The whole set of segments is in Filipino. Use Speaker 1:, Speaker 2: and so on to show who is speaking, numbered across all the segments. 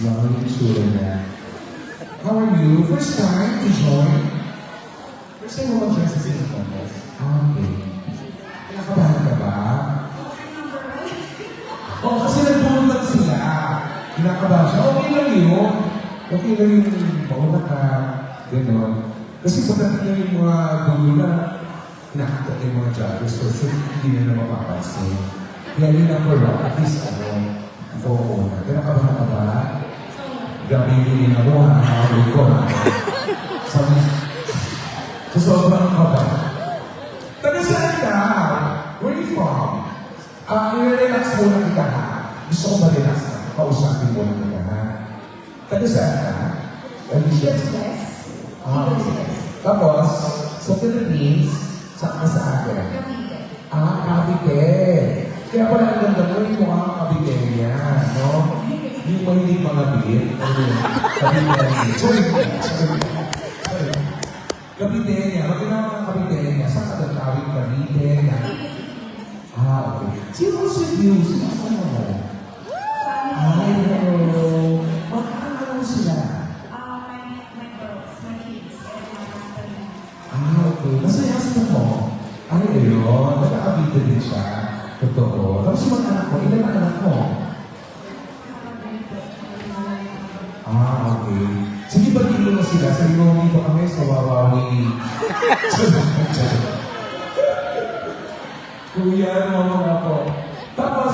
Speaker 1: Lalo yung itsura niya. How are you? First time to join? First time mo mag-join sa singing contest? Okay. Kinakabahan ka ba? Oo, kasi nagpumunta sila. Kinakabahan siya. Okay lang yun. Okay lang yung pauna ka. Ganon. Kasi pagdating na yung mga dulo na nakakita yung mga judges, so hindi na mapapansin. Kaya yun ang parang, at least oo. Kinakabahan ka ba? Grabe yung mo, nakakawin ko, ha? Sabi, sa sobrang kaba. Taga saan ka? Where you from? I-relax mo na kita, ha? Gusto ko ma-relax na. Kausapin mo na kita, ha? Taga saan ka?
Speaker 2: Yes.
Speaker 1: Tapos, sa Philippines, saan ka sa akin? Cavite. Kaya pala ang ganda mo yung mukhang Cavite niya, no? Yung mahilig mga beer. Cavite. Sorry. Cavite niya. Magkinawa ng Cavite niya. Saan ka nagkawin Cavite niya? Okay. Sino si Diyo? Sino mo? Ay, hello. Magkakaroon sila. Okay. Masaya sa mo. Ano yun? Nagkakabita din siya. Totoo. Tapos yung mga anak mo, ilan ang anak mo? Okay. Sige, bagay mo na sila. Sabi mo, dito kami sa Wawawi. Kuya, naman ako. Tapos,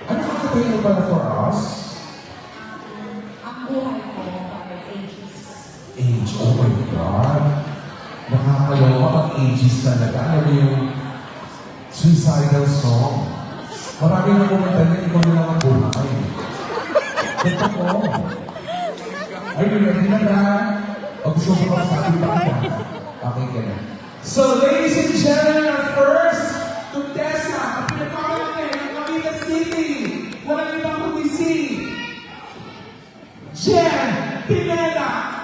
Speaker 1: ano kakatayin mo pala for us?
Speaker 2: Ang buhay ko para ages.
Speaker 1: Age, oh my God. Nakakaloka pag ages talaga. Ano mo yung suicidal song? Marami na kumanta niya, ikaw na lang ang buhay. Ito ko. Are you ready na na? O gusto mo pa sa akin pa ka? Okay ka na. So, ladies and gentlemen, our first contestant, ang pinakawalan natin, ang Cavite City. Walang ibang kundi si Jen Pineda.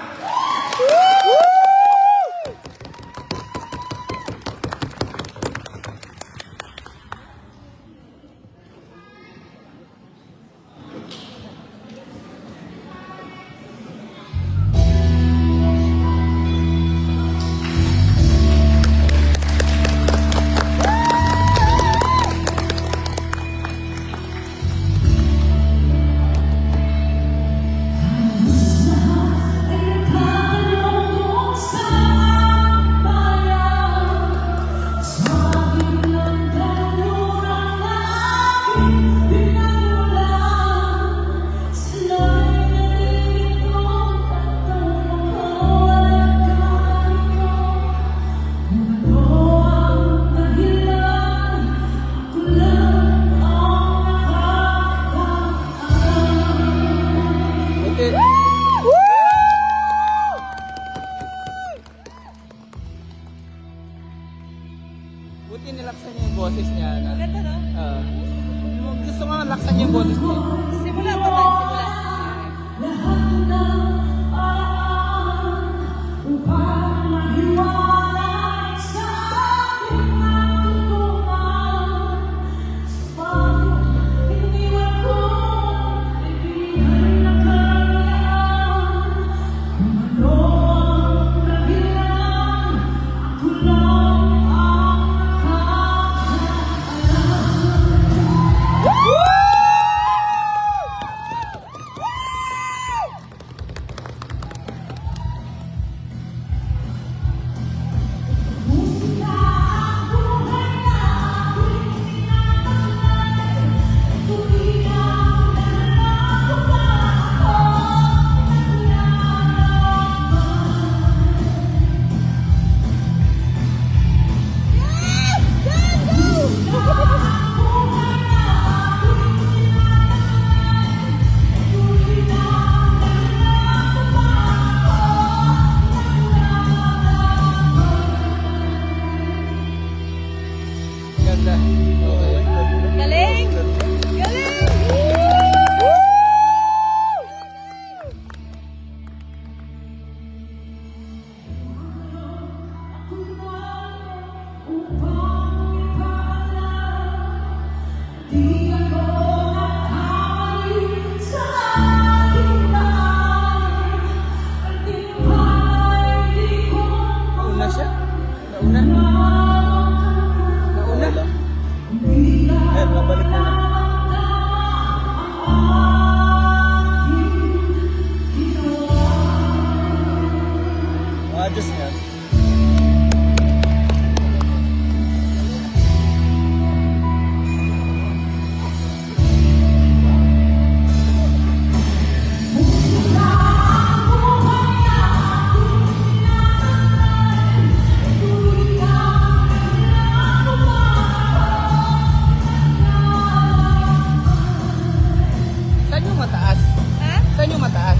Speaker 3: mataas?
Speaker 4: Ha?
Speaker 3: Saan yung mataas?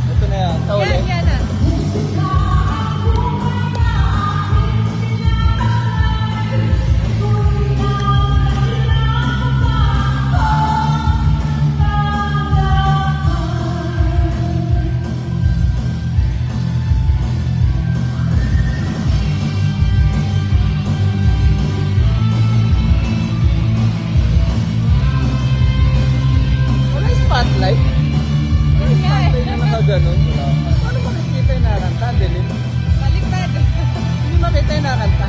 Speaker 3: Ito na yan, sa uli.
Speaker 4: Yan na.
Speaker 3: Wala yung spotlight.
Speaker 4: Yan nga eh.
Speaker 3: Spotlight na nakaganon. Wala. Paano makikita yung naranta? Dilim.
Speaker 4: Baliktad.
Speaker 3: Hindi makita yung naranta.